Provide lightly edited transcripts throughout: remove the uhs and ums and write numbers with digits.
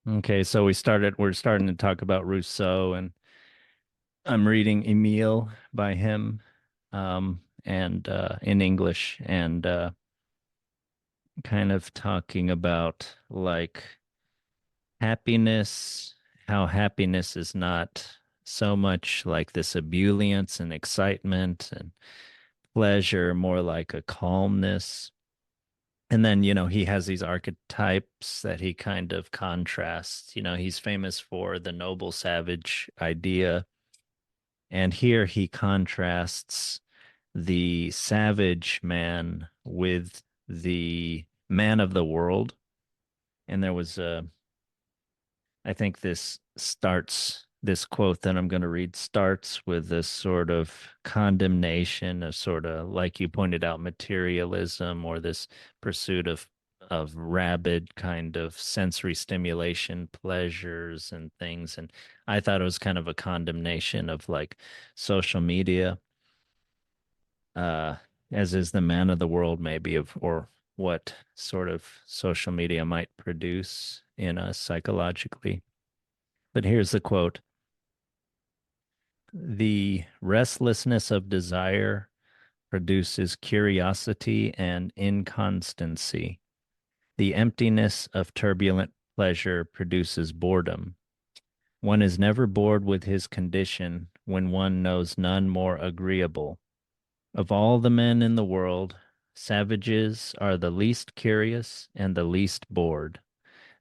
Okay, so we're starting to talk about Rousseau, and I'm reading Emile by him, and in English, and kind of talking about like happiness, how happiness is not so much like this ebullience and excitement and pleasure, more like a calmness. And then, he has these archetypes that he kind of contrasts. He's famous for the noble savage idea. And here he contrasts the savage man with the man of the world. And there was I think this quote that I'm going to read starts with this sort of condemnation of sort of, like you pointed out, materialism, or this pursuit of rabid kind of sensory stimulation, pleasures and things. And I thought it was kind of a condemnation of like social media, uh, as is the man of the world, maybe, or what sort of social media might produce in us psychologically. But here's the quote: "The restlessness of desire produces curiosity and inconstancy. The emptiness of turbulent pleasure produces boredom. One is never bored with his condition when one knows none more agreeable. Of all the men in the world, savages are the least curious and the least bored.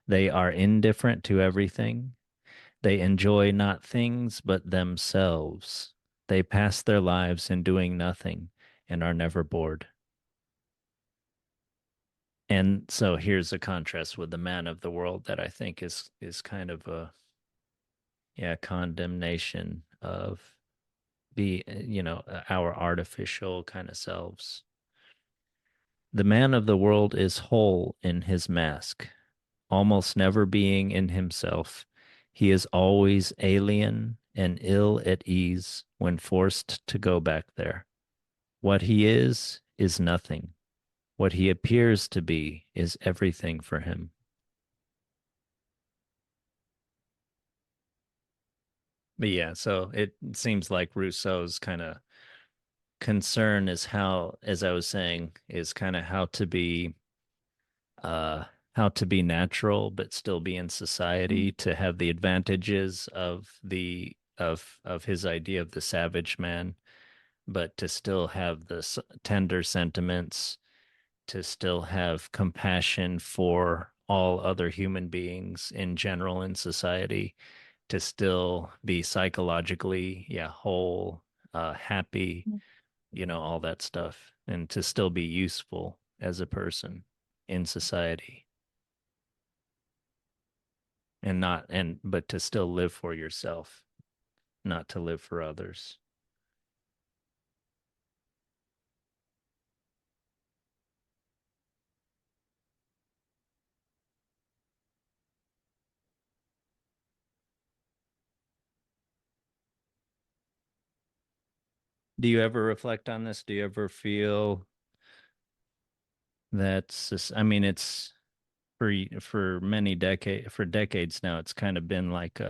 They are indifferent to everything. They enjoy not things but themselves. They pass their lives in doing nothing and are never bored." And so here's a contrast with the man of the world that I think is kind of a, yeah, condemnation of our artificial kind of selves. "The man of the world is whole in his mask, almost never being in himself. He is always alien and ill at ease when forced to go back there. What he is nothing. What he appears to be is everything for him." But yeah, so it seems like Rousseau's kind of concern is how, as I was saying, is kind of uh how to be natural but still be in society, to have the advantages of his idea of the savage man, but to still have the tender sentiments, to still have compassion for all other human beings in general in society, to still be psychologically, yeah, whole, happy, all that stuff, and to still be useful as a person in society, and not and but to still live for yourself, not to live for others. Do you ever reflect on this? Do you ever feel that, I mean, it's for decades now, it's kind of been like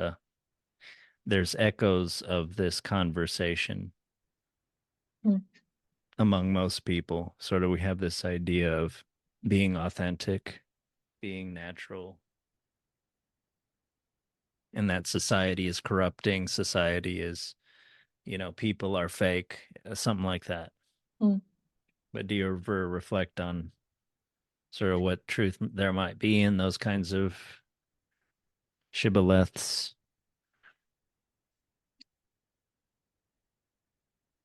there's echoes of this conversation Mm. among most people. Sort of, we have this idea of being authentic, being natural, and that society is corrupting. Society is, people are fake, something like that. Mm. But do you ever reflect on sort of what truth there might be in those kinds of shibboleths?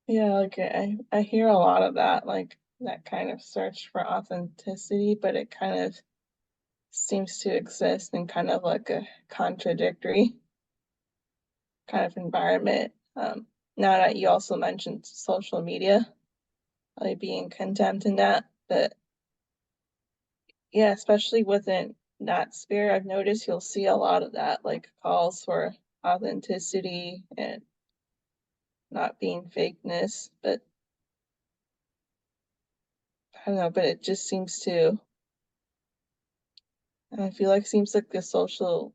Yeah, like I hear a lot of that, like that kind of search for authenticity, but it kind of seems to exist in kind of like a contradictory kind of environment. Now that you also mentioned social media, like being condemned in that, but yeah, especially within that sphere, I've noticed you'll see a lot of that, like calls for authenticity and not being fakeness, but I don't know, but it just seems to, I feel like seems like the social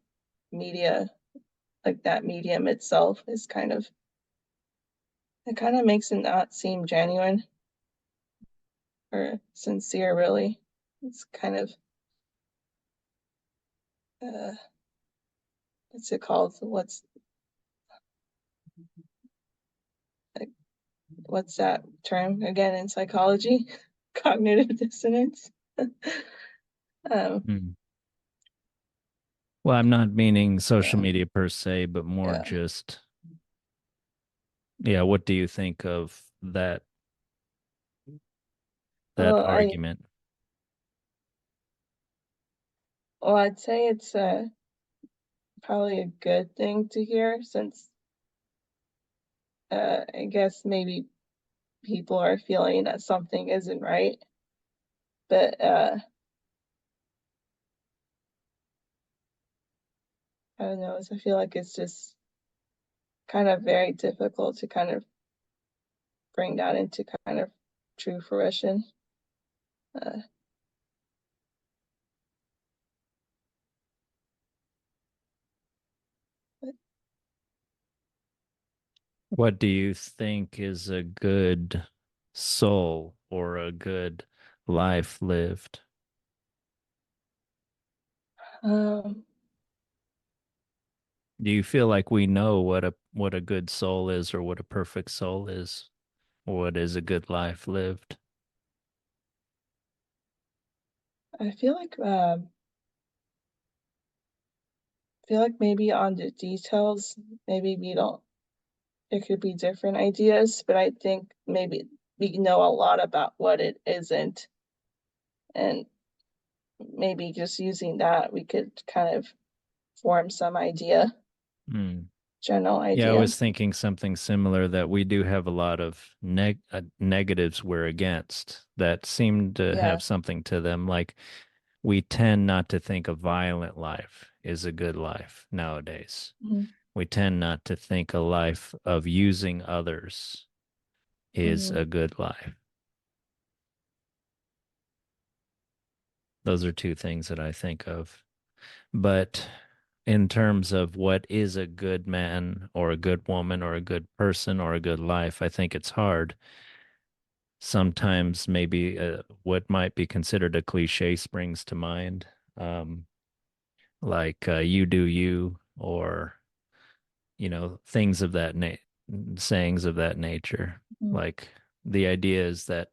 media, like that medium itself is it kind of makes it not seem genuine or sincere, really. It's kind of, uh, what's it called? Like, what's that term again in psychology? Cognitive dissonance. um, Hmm. Well, I'm not meaning social yeah, media per se, but more yeah. just, yeah, what do you think of that Well, argument? I'd say it's probably a good thing to hear since I guess maybe people are feeling that something isn't right. But I don't know, I feel like it's just kind of very difficult to kind of bring that into kind of true fruition. Uh, but, What do you think is a good soul or a good life lived? um, Do you feel like we know what a good soul is or what a perfect soul is or what is a good life lived? I feel like maybe on the details, maybe we don't. It could be different ideas, but I think maybe we know a lot about what it isn't, and maybe just using that, we could kind of form some idea, Hmm. general Yeah, I idea. was thinking something similar that we do have a lot of negatives we're against that seem to Yeah. have something to them. Like we tend not to think a violent life is a good life nowadays. Mm-hmm. We tend not to think a life of using others is Mm-hmm. a good life. Those are two things that I think of. But in terms of what is a good man or a good woman or a good person or a good life, I think it's hard. Sometimes maybe what might be considered a cliche springs to mind, like you do you, or, things of sayings of that nature. Like the idea is that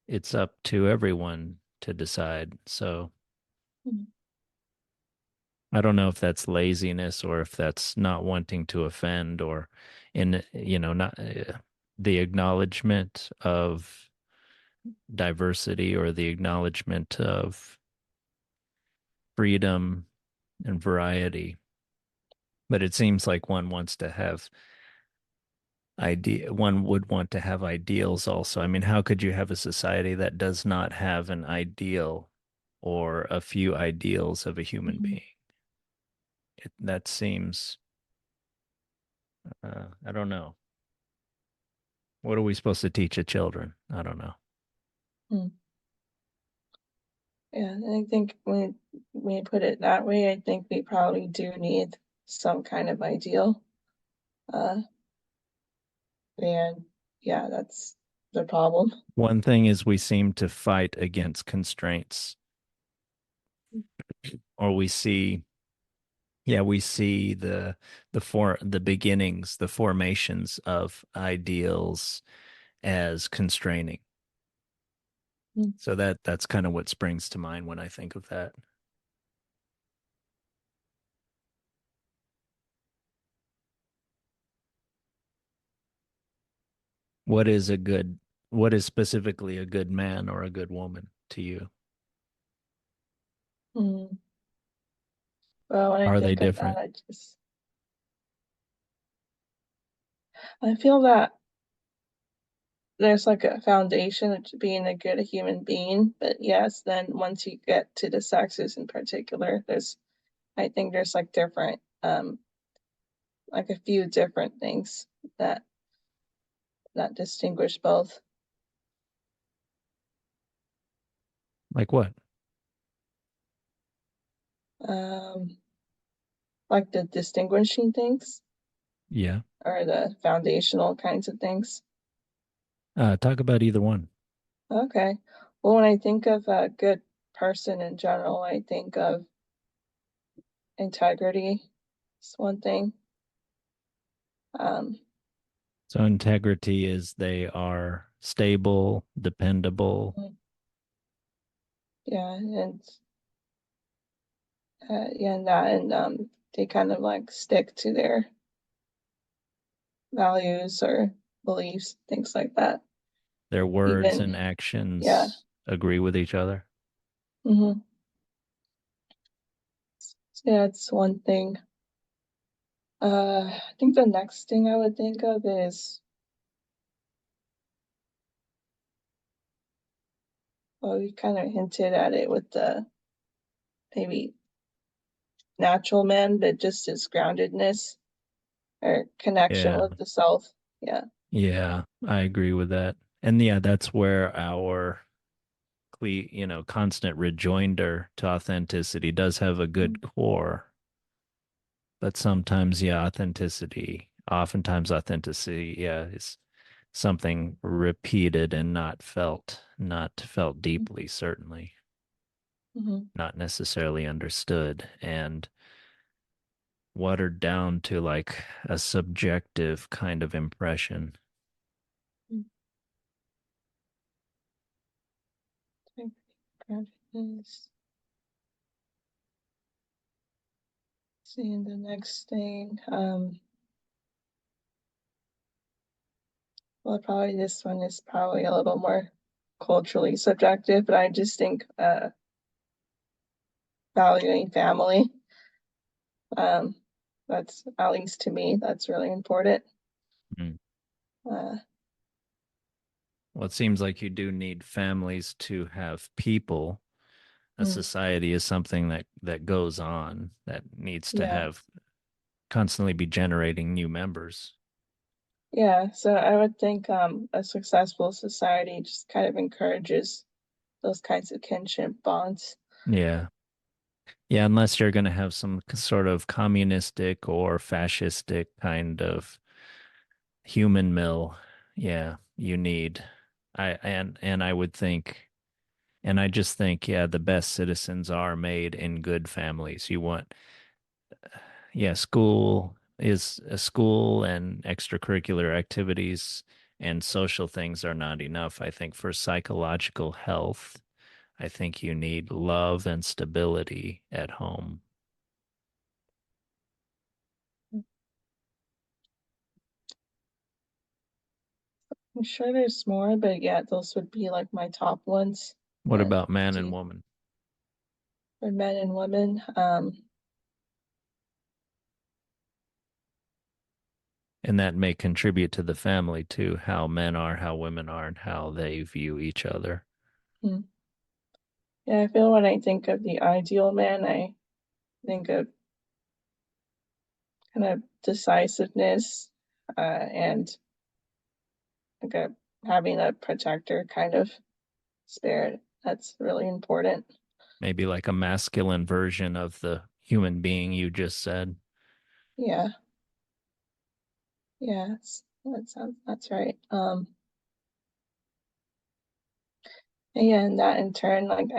it's up to everyone to decide. So Mm-hmm. I don't know if that's laziness or if that's not wanting to offend or not the acknowledgement of diversity or the acknowledgement of freedom and variety. But it seems like one would want to have ideals also. I mean, how could you have a society that does not have an ideal or a few ideals of a human Mm-hmm. being? That seems, I don't know. What are we supposed to teach the children? I don't know. Mm-hmm. Yeah, I think when you put it that way, I think we probably do need some kind of ideal. Uh, and yeah, that's the problem. One thing is we seem to fight against constraints, or we see the beginnings, the formations of ideals as constraining. Mm-hmm. So that's kind of what springs to mind when I think of that. What is a good, what is specifically a good man or a good woman to you? Mm-hmm. Well, when I Are they think of that, different? I feel that there's like a foundation to being a good human being, but yes, then once you get to the sexes in particular, I think there's like different, like a few different things that distinguish both. Like what? Um, like the distinguishing things Yeah. or the foundational kinds of things? Talk about either one. Okay. Well, when I think of a good person in general, I think of integrity. It's one thing. Um, So integrity is they are stable, dependable. yeah, and yeah, and that, and they kind of like stick to their values or beliefs, things like that. Their words Even, and yeah. actions agree with each other. Hmm. So yeah, it's one thing. I think the next thing I would think of is, well, we kind of hinted at it with the maybe natural man, but just his groundedness or connection Yeah. with the self. Yeah. Yeah, I agree with that. And yeah, that's where our constant rejoinder to authenticity does have a good core. But sometimes, yeah, oftentimes authenticity, yeah, is something repeated and not felt deeply, certainly, Mm-hmm. not necessarily understood, and watered down to like a subjective kind of impression. Groundedness. Seeing the next thing. Well, probably this one is probably a little more culturally subjective, but I just think valuing family. Um, that's at least to me, that's really important. Mm. Uh, Well, it seems like you do need families to have people. A mm, society is something that goes on, that needs to yeah, have constantly be generating new members. yeah. So I would think a successful society just kind of encourages those kinds of kinship bonds. Yeah. Yeah, unless you're going to have some sort of communistic or fascistic kind of human mill. Yeah, you need and I would think and I just think yeah, the best citizens are made in good families. You want yeah, school and extracurricular activities and social things are not enough. I think for psychological health, I think you need love and stability at home. I'm sure there's more, but yeah, those would be like my top ones. What Uh, about man and to woman? for men and women. And that may contribute to the family too, how men are, how women are, and how they view each other. Hmm. Yeah, I feel when I think of the ideal man, I think of kind of decisiveness, and like having a protector kind of spirit. That's really important. Maybe like a masculine version of the human being you just said. Yeah, yeah, that's right. And yeah, and that in turn, like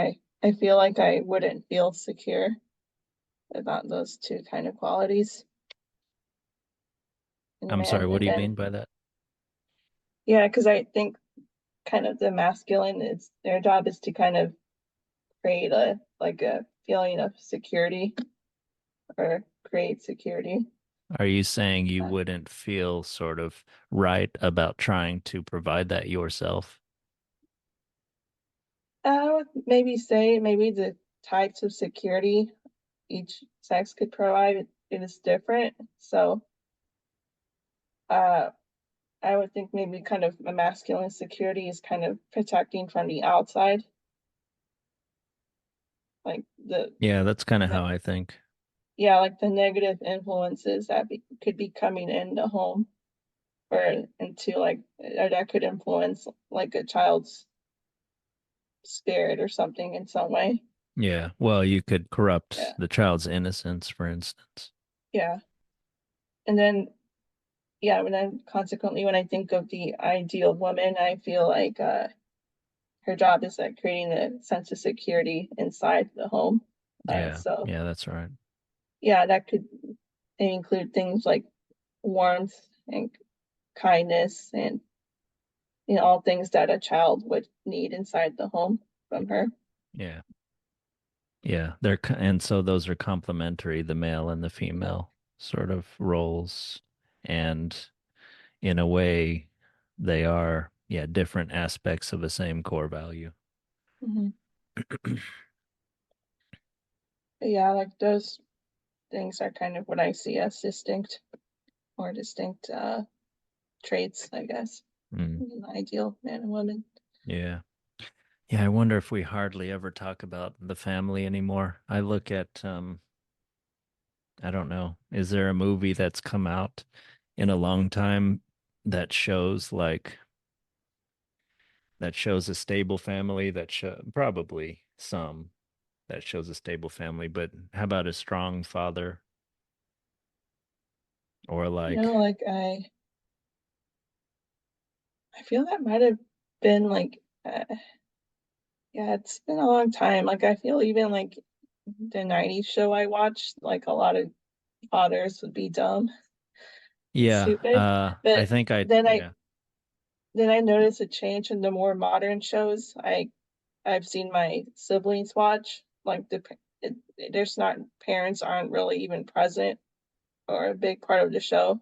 I feel like I wouldn't feel secure without those two kind of qualities in a I'm sorry, man. what And do you then mean by that? yeah, because I think kind of the masculine is their job is to kind of create a like a feeling of security or create security. Are you saying you Uh, wouldn't feel sort of right about trying to provide that yourself? I would maybe say maybe the types of security each sex could provide it is different. So uh, I would think maybe kind of a masculine security is kind of protecting from the outside, like Yeah, that's kind of the how I think. yeah, like the negative influences that could be coming in the home or into like or that could influence like a child's spirit or something in some way. Yeah. Well, you could corrupt Yeah. the child's innocence, for instance. yeah. And then yeah, when I think of the ideal woman, I feel like her job is like creating a sense of security inside the home. Yeah. So Yeah, that's right. yeah, that could include things like warmth and kindness and all things that a child would need inside the home from her. Yeah. Yeah, and so those are complementary, the male and the female sort of roles. And in a way, they are, yeah, different aspects of the same core value. Mm-hmm. But yeah, like those things are kind of what I see as distinct traits, I guess, Mm, in an ideal man and woman. yeah. Yeah, I wonder if we hardly ever talk about the family anymore. I look at I don't know, is there a movie that's come out in a long time that shows like that shows a stable family that show probably some that shows a stable family, but how about a strong father or like Like I feel that might have been like yeah, it's been a long time. Like I feel even like the 90s show I watched, like a lot of fathers would be dumb and yeah, stupid. I But think I then I yeah. then I noticed a change in the more modern shows I've seen my siblings watch. Like there's not parents aren't really even present or a big part of the show.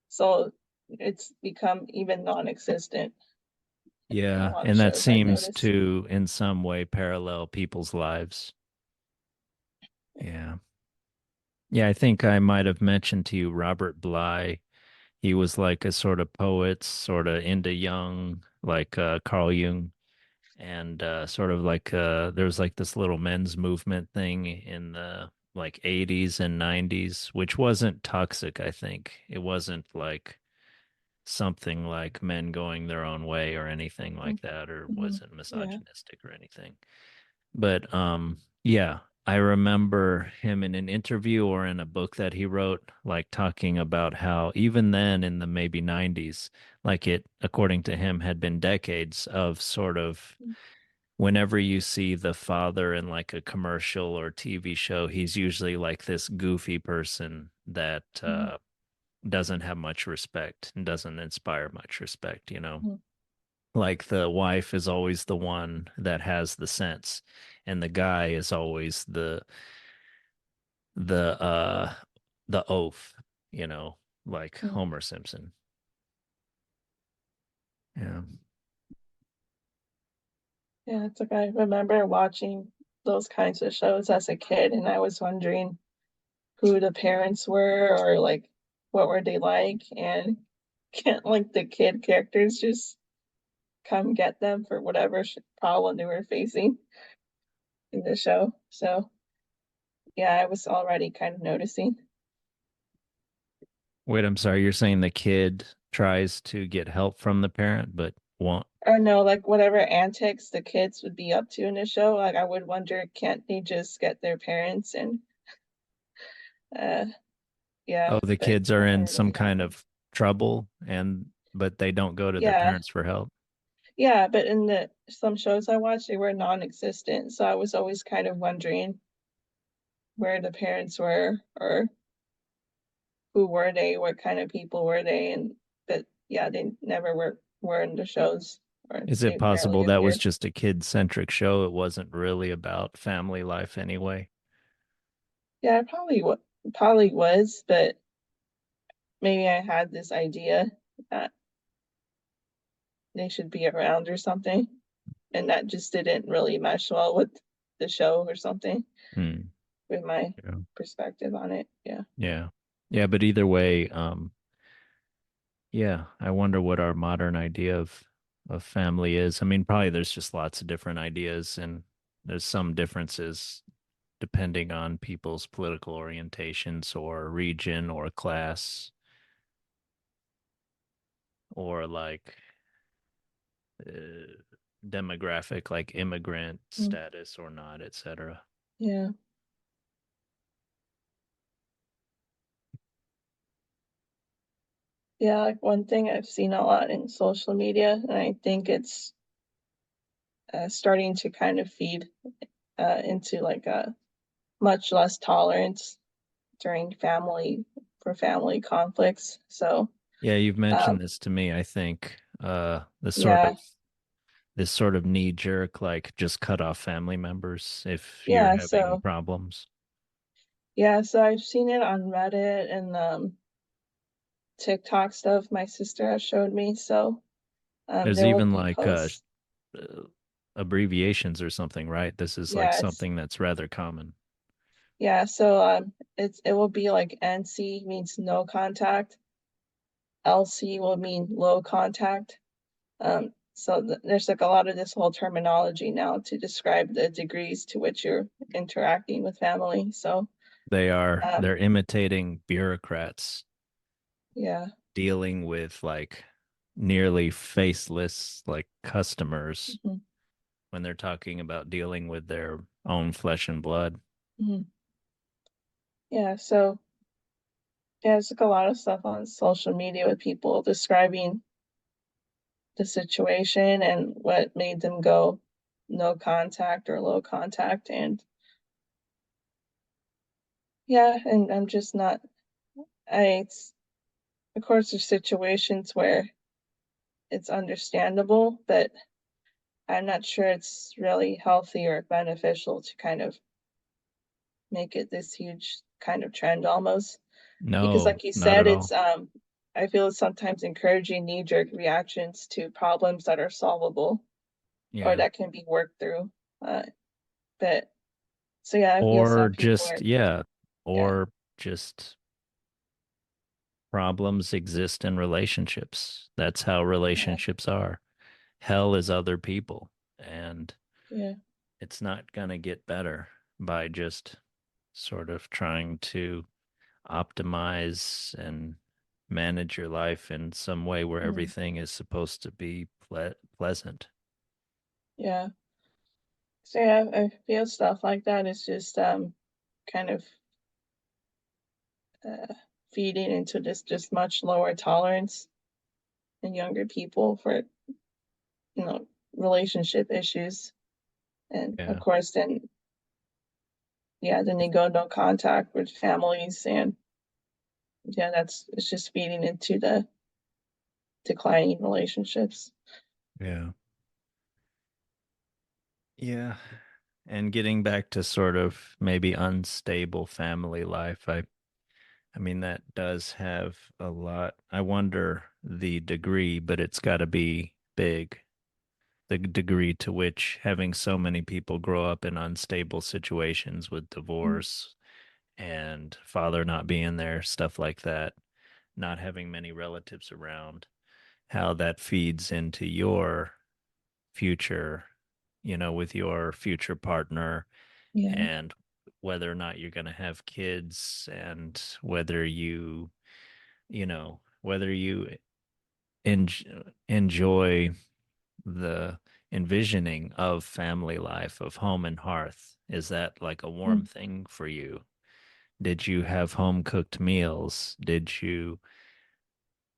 So it's become even non-existent in a Yeah, lot of and that shows I've seems noticed. to in some way parallel people's lives. Yeah. Yeah, I think I might have mentioned to you Robert Bly. He was like a sort of poet, sort of into Jung, like Carl Jung, and sort of like there was like this little men's movement thing in the like 80s and 90s, which wasn't toxic, I think. It wasn't like something like men going their own way or anything like that, or Mm-hmm. wasn't Yeah. misogynistic or anything. But yeah, I remember him in an interview or in a book that he wrote, like talking about how even then in the maybe 90s, like it, according to him, had been decades of sort of whenever you see the father in like a commercial or TV show, he's usually like this goofy person that Mm-hmm. doesn't have much respect and doesn't inspire much respect, Mm-hmm. like the wife is always the one that has the sense and the guy is always the the oaf, like Homer Simpson. Yeah. Yeah, it's like I remember watching those kinds of shows as a kid, and I was wondering who the parents were or like what were they like, and can't like the kid characters just come get them for whatever problem they were facing in the show. So yeah, I was already kind of noticing. Wait, I'm sorry, you're saying the kid tries to get help from the parent but won't. Or no, like whatever antics the kids would be up to in the show, like I would wonder, can't they just get their parents and uh yeah, Oh, the but kids are that in never some really kind happened. of trouble and but they don't go to their Yeah, parents for help. yeah, but in the some shows I watched, they were non-existent. So I was always kind of wondering where the parents were or who were they, what kind of people were they, and but yeah, they never were in the shows or Is it they barely possible that was appeared. just a kid-centric show? It wasn't really about family life anyway. Yeah, probably was, but maybe I had this idea that they should be around or something, and that just didn't really mesh well with the show or something Hmm. with my Yeah. perspective on it. Yeah. Yeah. Yeah, but either way, yeah, I wonder what our modern idea of family is. I mean, probably there's just lots of different ideas and there's some differences depending on people's political orientations or region or class or like uh, demographic, like immigrant Mm. status or not, etc. Yeah. Yeah, like one thing I've seen a lot in social media, and I think it's starting to kind of feed into like a much less tolerance during family conflicts. So, Yeah, you've mentioned um, this to me, I think. yeah, This sort of knee jerk, like just cut off family members if you're yeah. having So, problems. yeah, so I've seen it on Reddit and TikTok stuff my sister has showed me. So, There's there will even be like posts. uh, abbreviations or something, right? This is like Yeah, it's something that's rather common. yeah. So, it will be like NC means no contact, LC will mean low contact. So there's like a lot of this whole terminology now to describe the degrees to which you're interacting with family. So, um, They're imitating bureaucrats yeah, dealing with like nearly faceless like customers mhm, when they're talking about dealing with their own flesh and blood. mhm. Yeah. So yeah, there's like a lot of stuff on social media with people describing the situation and what made them go no contact or low contact. And yeah, and I'm just not, it's, of course, there's situations where it's understandable, but I'm not sure it's really healthy or beneficial to kind of make it this huge kind of trend almost. Because No, like you not said, at all. I feel it's sometimes encouraging knee-jerk reactions to problems that are solvable or Yeah. that can be worked through. Uh, but so yeah, I feel Or some people just, are, yeah, yeah, or just problems exist in relationships. That's how yeah, relationships are. Hell is other people, and yeah, it's not going to get better by just sort of trying to optimize and manage your life in some way where mm, everything is supposed to be pleasant. yeah. So yeah, I feel stuff like that is just kind of uh, feeding into this just much lower tolerance in younger people for you know relationship issues, and of Yeah. course then yeah then they go no contact with families, and yeah that's it's just feeding into the declining relationships. Yeah. Yeah. And getting back to sort of maybe unstable family life, I mean that does have a lot. I wonder the degree, but it's got to be big. The degree to which having so many people grow up in unstable situations with Mm, divorce and father not being there, stuff like that, not having many relatives around, how that feeds into your future, with your future partner yeah. and whether or not you're going to have kids and whether you enjoy the envisioning of family life, of home and hearth. Is that like a warm Mm, thing for you? Did you have home cooked meals? Did you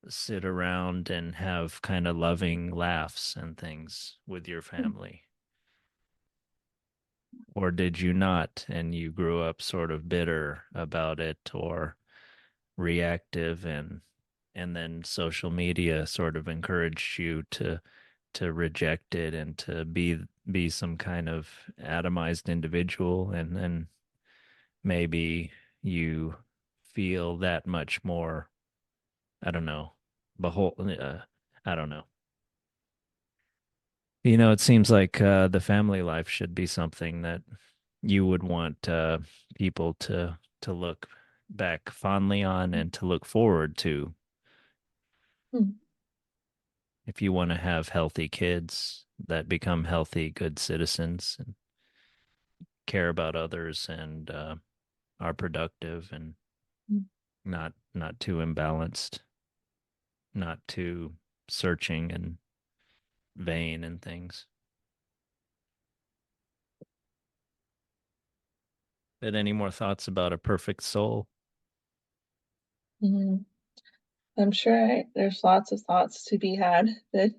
sit around and have kind of loving laughs and things with your mm, family? Or did you not and you grew up sort of bitter about it or reactive and then social media sort of encouraged you to reject it and to be some kind of atomized individual and then maybe you feel that much more, I don't know, behold, I don't know. It seems like the family life should be something that you would want people to look back fondly on mm, and to look forward to mm, if you want to have healthy kids that become healthy, good citizens and care about others and are productive and mm. not too imbalanced, not too searching and vain and things. But any more thoughts about a perfect soul? Mm. I'm sure there's lots of thoughts to be had, but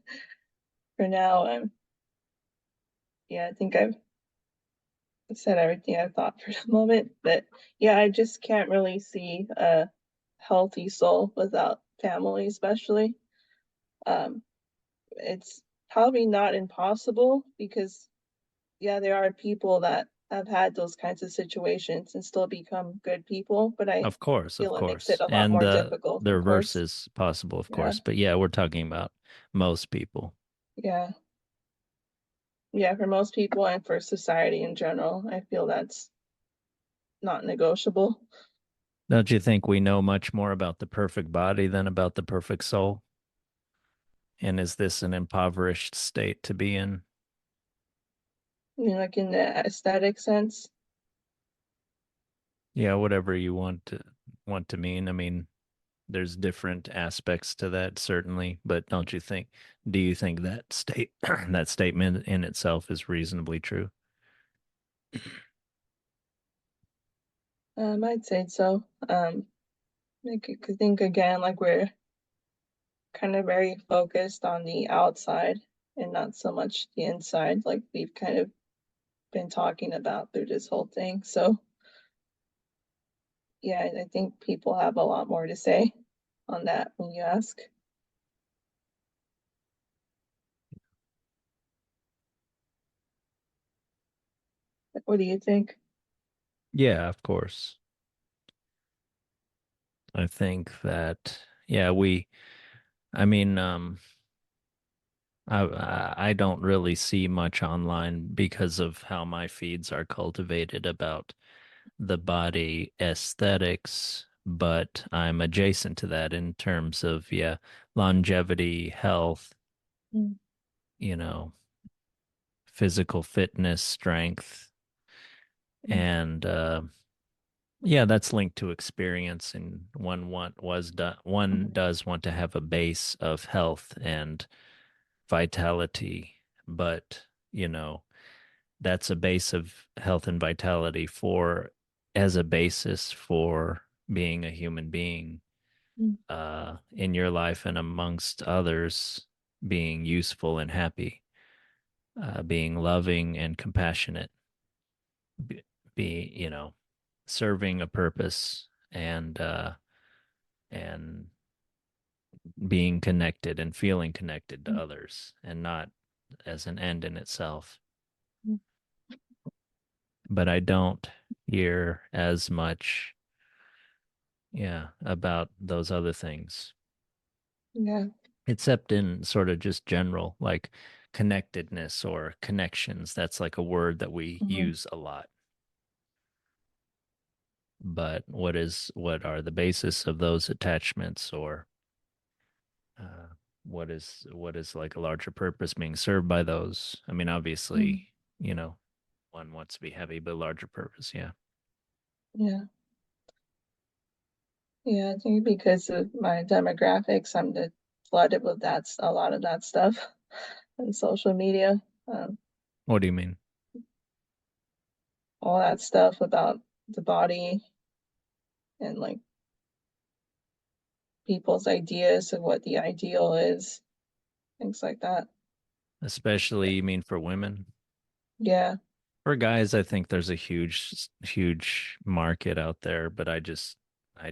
for now, yeah, I think I've said everything I thought for the moment. But yeah, I just can't really see a healthy soul without family, especially. Um, it's probably not impossible because yeah, there are people that have had those kinds of situations and still become good people, but I Of feel it makes it course. a lot And more difficult, the of reverse course. is possible, of Yeah, course. But yeah, we're talking about most people. yeah, yeah. For most people and for society in general, I feel that's not negotiable. Don't you think we know much more about the perfect body than about the perfect soul? And is this an impoverished state to be in? You know, like in the aesthetic sense. Yeah, whatever you want to mean. I mean, there's different aspects to that certainly, but don't you think do you think that state that statement in itself is reasonably true? I'd say so. I think again, like we're kind of very focused on the outside and not so much the inside, like we've kind of been talking about through this whole thing. So yeah, I think people have a lot more to say on that when you ask. What do you think? Yeah, of course. I think that yeah, I mean, I don't really see much online because of how my feeds are cultivated about the body aesthetics, but I'm adjacent to that in terms of, yeah, longevity, health, Mm, you know, physical fitness, strength, mm, and yeah, that's linked to experience, and one does want to have a base of health and vitality, but that's a base of health and vitality for as a basis for being a human being mm, in your life and amongst others, being useful and happy, being loving and compassionate, be, be serving a purpose and being connected and feeling connected to mm, others and not as an end in itself. mm. But I don't hear as much, yeah, about those other things, Yeah. except in sort of just general, like connectedness or connections. That's like a word that we Mhm, use a lot. But what are the basis of those attachments, or uh, what is like a larger purpose being served by those? I mean, mm. obviously, you know, one wants to be heavy, but larger purpose, yeah. Yeah. Yeah, I think because of my demographics, I'm flooded with a lot of that stuff on social media. Um, What do you mean? all that stuff about the body and like people's ideas of what the ideal is, things like that. Especially, you mean for women? Yeah, For guys, I think there's a huge market out there, but I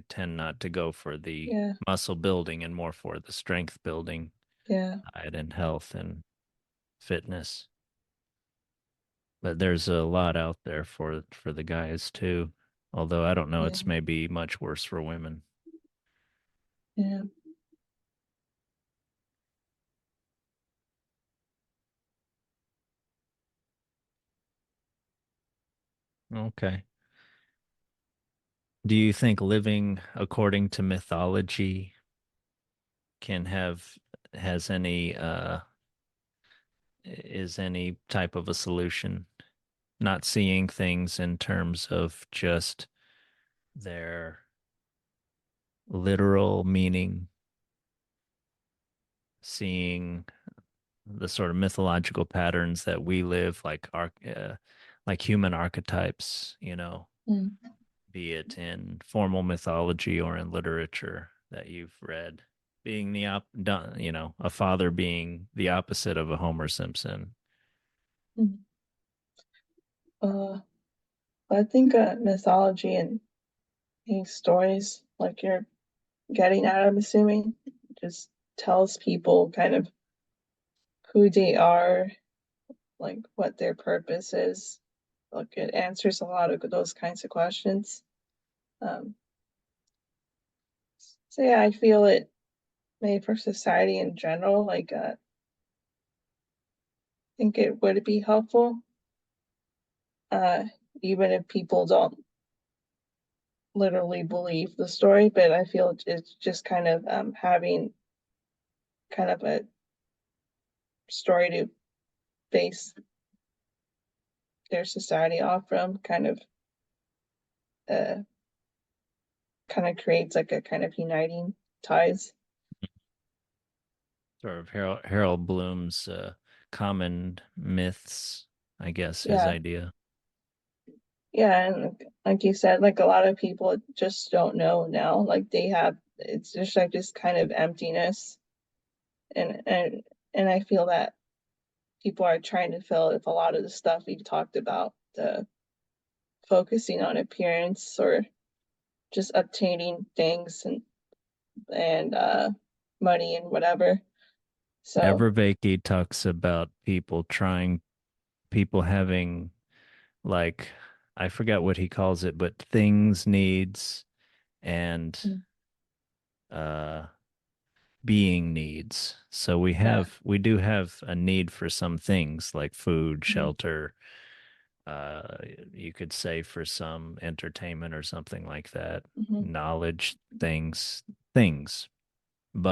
tend not to go for the yeah, muscle building and more for the strength building yeah, side and health and fitness. But there's a lot out there for the guys too. Although I don't know, yeah, it's maybe much worse for women. yeah. Okay. Do you think living according to mythology can have has any is any type of a solution? Not seeing things in terms of just their literal meaning, seeing the sort of mythological patterns that we live like human archetypes, Mm. be it in formal mythology or in literature that you've read. being a father being the opposite of a Homer Simpson. Mhm. Uh, I think mythology and these stories, like you're getting at, I'm assuming, just tells people kind of who they are, like what their purpose is. Like it answers a lot of those kinds of questions. Um, so yeah, I feel it may for society in general, like think it would be helpful, uh, even if people don't literally believe the story. But I feel it's just kind of having kind of a story to base their society off from, uh, kind of creates like a kind of uniting ties. Sort of Harold Bloom's common myths, I guess, his Yeah, idea. yeah, and like you said, like a lot of people just don't know now. Like they have, it's just like this kind of emptiness, and and I feel that people are trying to fill it with a lot of the stuff we've talked about, the focusing on appearance or just obtaining things and money and whatever. So, Vervaeke talks about people having like, I forget what he calls it, but things, needs, and mm, uh being needs. So yeah, we do have a need for some things like food, mm-hmm, shelter, uh you could say for some entertainment or something like that, mm-hmm, knowledge, things.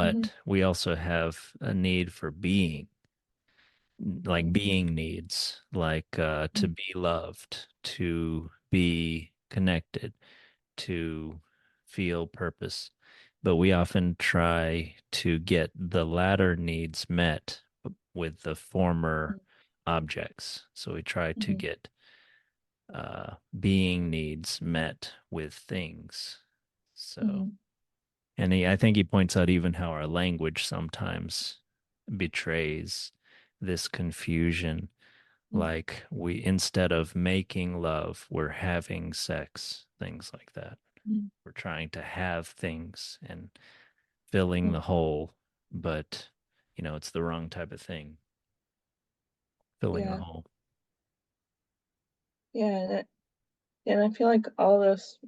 mm-hmm, But we also have a need for being, like being needs, like to mm-hmm, be loved, to be connected, to feel purpose. But we often try to get the latter needs met with the former objects. So we try to mm-hmm, get being needs met with things. So, mm-hmm, and I think he points out even how our language sometimes betrays this confusion. Like we, instead of making love, we're having sex, things like that. mm-hmm, We're trying to have things and filling mm-hmm, the hole, but it's the wrong type of thing, filling the yeah, hole. yeah, and I feel like all those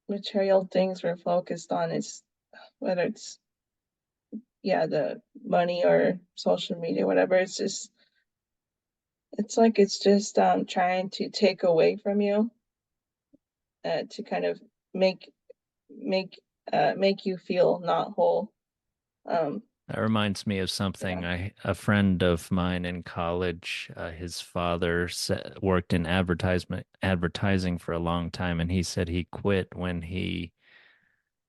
material things we're focused on is whether it's yeah the money or social media, whatever. It's like it's just trying to take away from you, to kind of make make make you feel not whole. Um, That reminds me of something. yeah, A friend of mine in college, his father worked in advertising for a long time, and he said he quit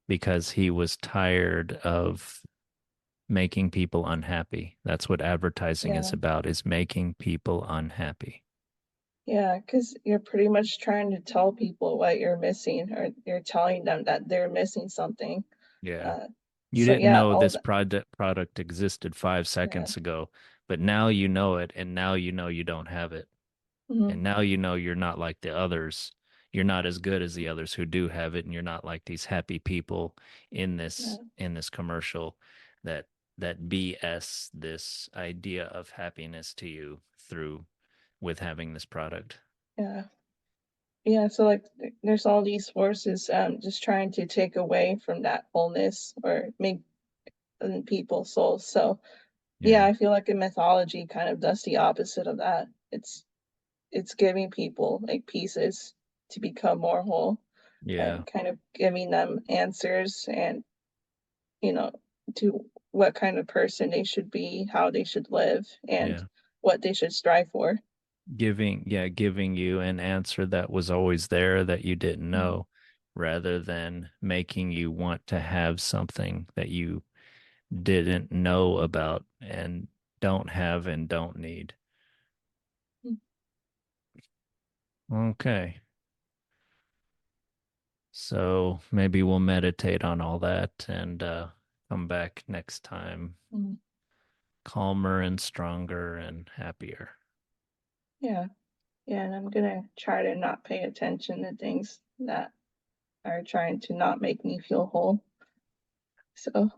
because he was tired of making people unhappy. That's what advertising is yeah, about, is making people unhappy. yeah, because you're pretty much trying to tell people what you're missing, or you're telling them that they're missing something. Yeah. Uh, You so didn't yeah, know all this that. product existed five Yeah, seconds ago, but now you know it, and now you know you don't have it. hmm, And now you know you're not like the others. You're not as good as the others who do have it, and you're not like these happy people yeah, in this commercial that BS this idea of happiness to you through with having this product. yeah, yeah. So like, there's all these forces just trying to take away from that wholeness or make people's souls. So yeah, Yeah. I feel like a mythology kind of does the opposite of that. It's giving people like pieces to become more whole Yeah. and kind of giving them answers and you know to what kind of person they should be, how they should live, and Yeah. what they should strive for. Giving you an answer that was always there that you didn't Mhm, know, rather than making you want to have something that you didn't know about and don't have and don't need. Okay. So maybe we'll meditate on all that and come back next time Mm. calmer and stronger and happier. Yeah. Yeah, and I'm gonna try to not pay attention to things that are trying to not make me feel whole. So,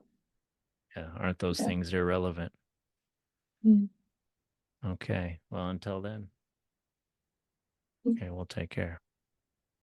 Yeah, aren't those yeah. things irrelevant? Mm. Okay, well, until then, okay, we'll take care.